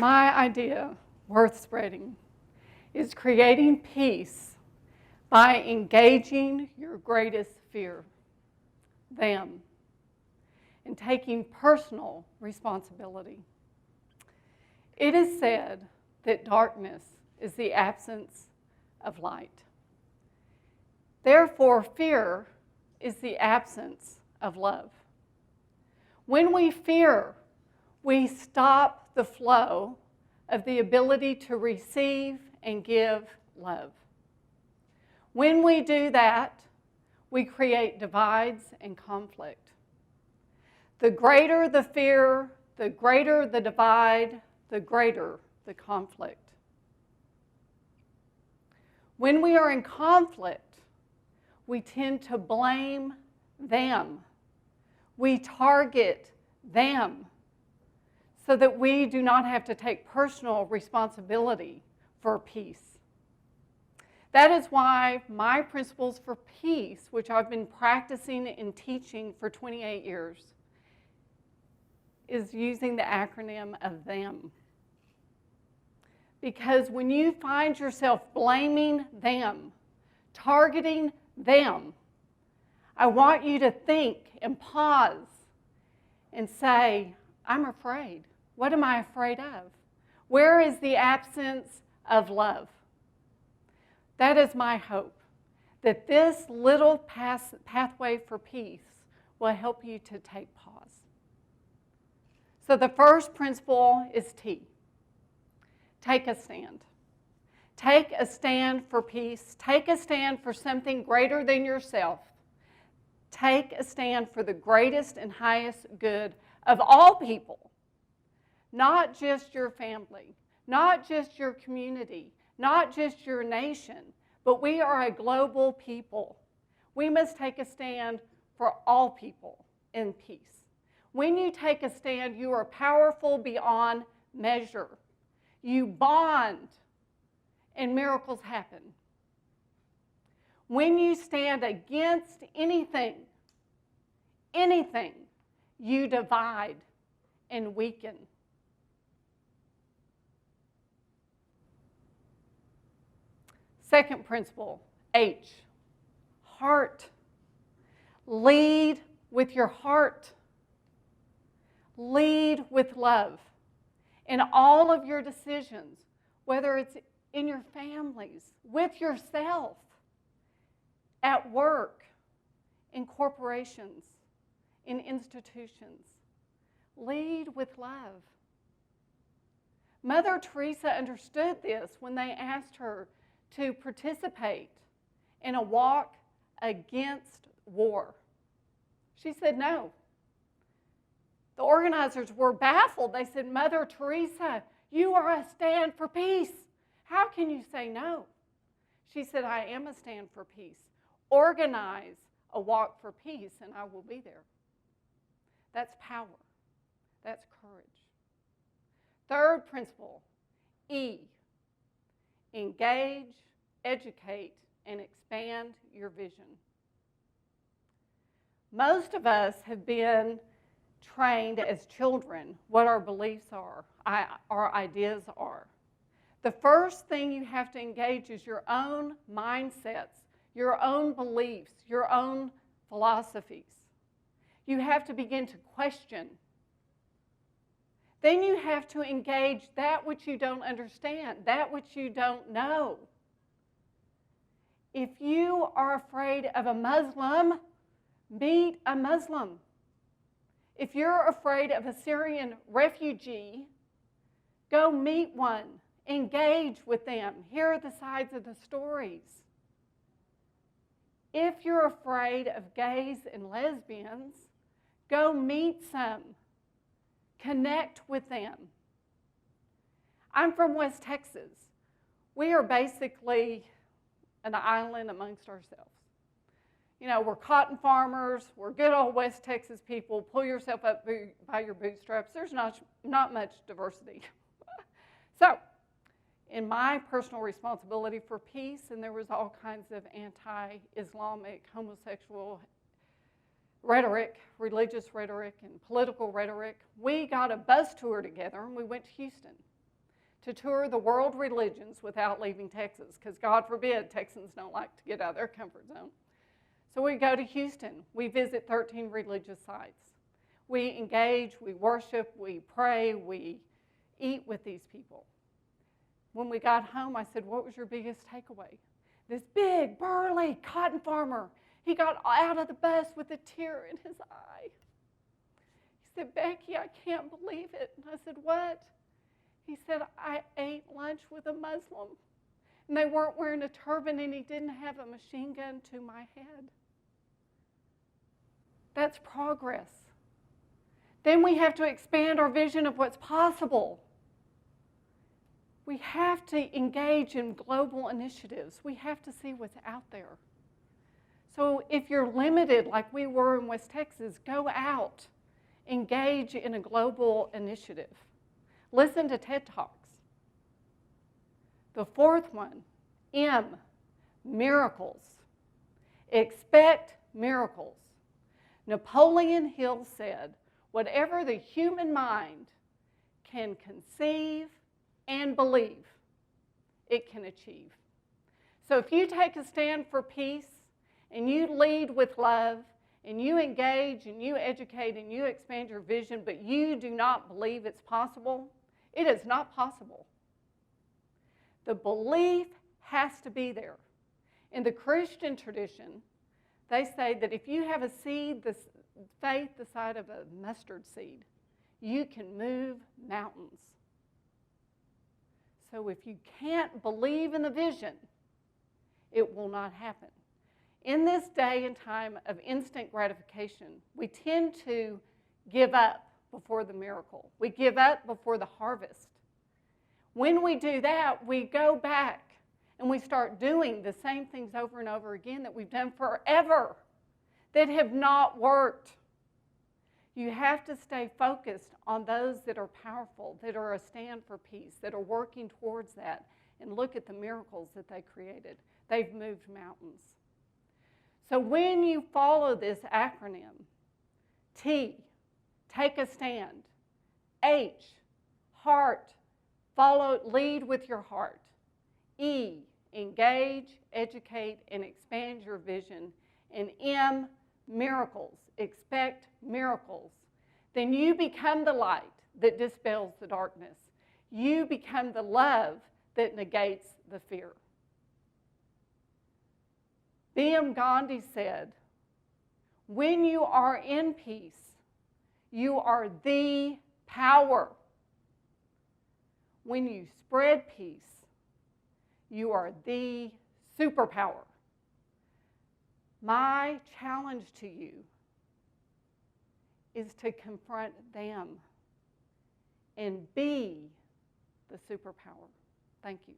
My idea, worth spreading, is creating peace by engaging your greatest fear, them, and taking personal responsibility. It is said that darkness is the absence of light. Therefore, fear is the absence of love. When we fear, we stop the flow of the ability to receive and give love. When we do that, we create divides and conflict. The greater the fear, the greater the divide, the greater the conflict. When we are in conflict, we tend to blame them. We target them so that we do not have to take personal responsibility for peace. That is why my principles for peace, which I've been practicing and teaching for 28 years, is using the acronym of them. Because when you find yourself blaming them, targeting them, I want you to think and pause and say, I'm afraid. What am I afraid of? Where is the absence of love? That is my hope, that this little pathway for peace will help you to take pause. So the first principle is T. Take a stand. Take a stand for peace. Take a stand for something greater than yourself. Take a stand for the greatest and highest good of all people. Not just your family, not just your community, not just your nation, but we are a global people. We must take a stand for all people in peace. When you take a stand, you are powerful beyond measure. You bond, and miracles happen. When you stand against anything, you divide and weaken. Second principle, H, heart. Lead with your heart. Lead with love in all of your decisions, whether it's in your families, with yourself, at work, in corporations, in institutions. Lead with love. Mother Teresa understood this when they asked her to participate in a walk against war. She said no. The organizers were baffled. They said, Mother Teresa, you are a stand for peace. How can you say no? She said, I am a stand for peace. Organize a walk for peace and I will be there. That's power. That's courage. Third principle, E, engage, educate, and expand your vision. Most of us have been trained as children what our beliefs are, our ideas are. The first thing you have to engage is your own mindsets, your own beliefs, your own philosophies. You have to begin to question. Then you have to engage that which you don't understand, that which you don't know. If you are afraid of a Muslim, meet a Muslim. If you're afraid of a Syrian refugee, go meet one, engage with them, hear the sides of the stories. If you're afraid of gays and lesbians, go meet some, connect with them. I'm from West Texas. We are basically an island amongst ourselves. You know, we're cotton farmers, we're good old West Texas people, pull yourself up by your bootstraps. There's not much diversity. So, in my personal responsibility for peace, and there was all kinds of anti-Islamic, homosexual rhetoric, religious rhetoric, and political rhetoric, we got a bus tour together and we went to Houston. to tour the world religions without leaving Texas, because God forbid Texans don't like to get out of their comfort zone. So we go to Houston. We visit 13 religious sites. We engage, we worship, we pray, we eat with these people. When we got home, I said, what was your biggest takeaway? This big, burly cotton farmer, he got out of the bus with a tear in his eye. He said, Becky, I can't believe it. And I said, what? He said, I ate lunch with a Muslim, and they weren't wearing a turban, and he didn't have a machine gun to my head. That's progress. Then we have to expand our vision of what's possible. We have to engage in global initiatives. We have to see what's out there. So if you're limited like we were in West Texas, go out. Engage in a global initiative. Listen to TED Talks. The fourth one, M, miracles. Expect miracles. Napoleon Hill said, whatever the human mind can conceive and believe, it can achieve. So if you take a stand for peace and you lead with love and you engage and you educate and you expand your vision, but you do not believe it's possible, it is not possible. The belief has to be there. In the Christian tradition, they say that if you have a seed, the faith the size of a mustard seed, you can move mountains. So if you can't believe in the vision, it will not happen. In this day and time of instant gratification, we tend to give up before the miracle. We give up before the harvest. When we do that, we go back and we start doing the same things over and over again that we've done forever that have not worked. You have to stay focused on those that are powerful, that are a stand for peace, that are working towards that, and look at the miracles that they created. They've moved mountains. So when you follow this acronym, T, take a stand. H, heart, follow, lead with your heart. E, engage, educate, and expand your vision. And M, miracles, expect miracles. Then you become the light that dispels the darkness. You become the love that negates the fear. B.M. Gandhi said, when you are in peace, you are the power. When you spread peace, you are the superpower. My challenge to you is to confront them and be the superpower. Thank you.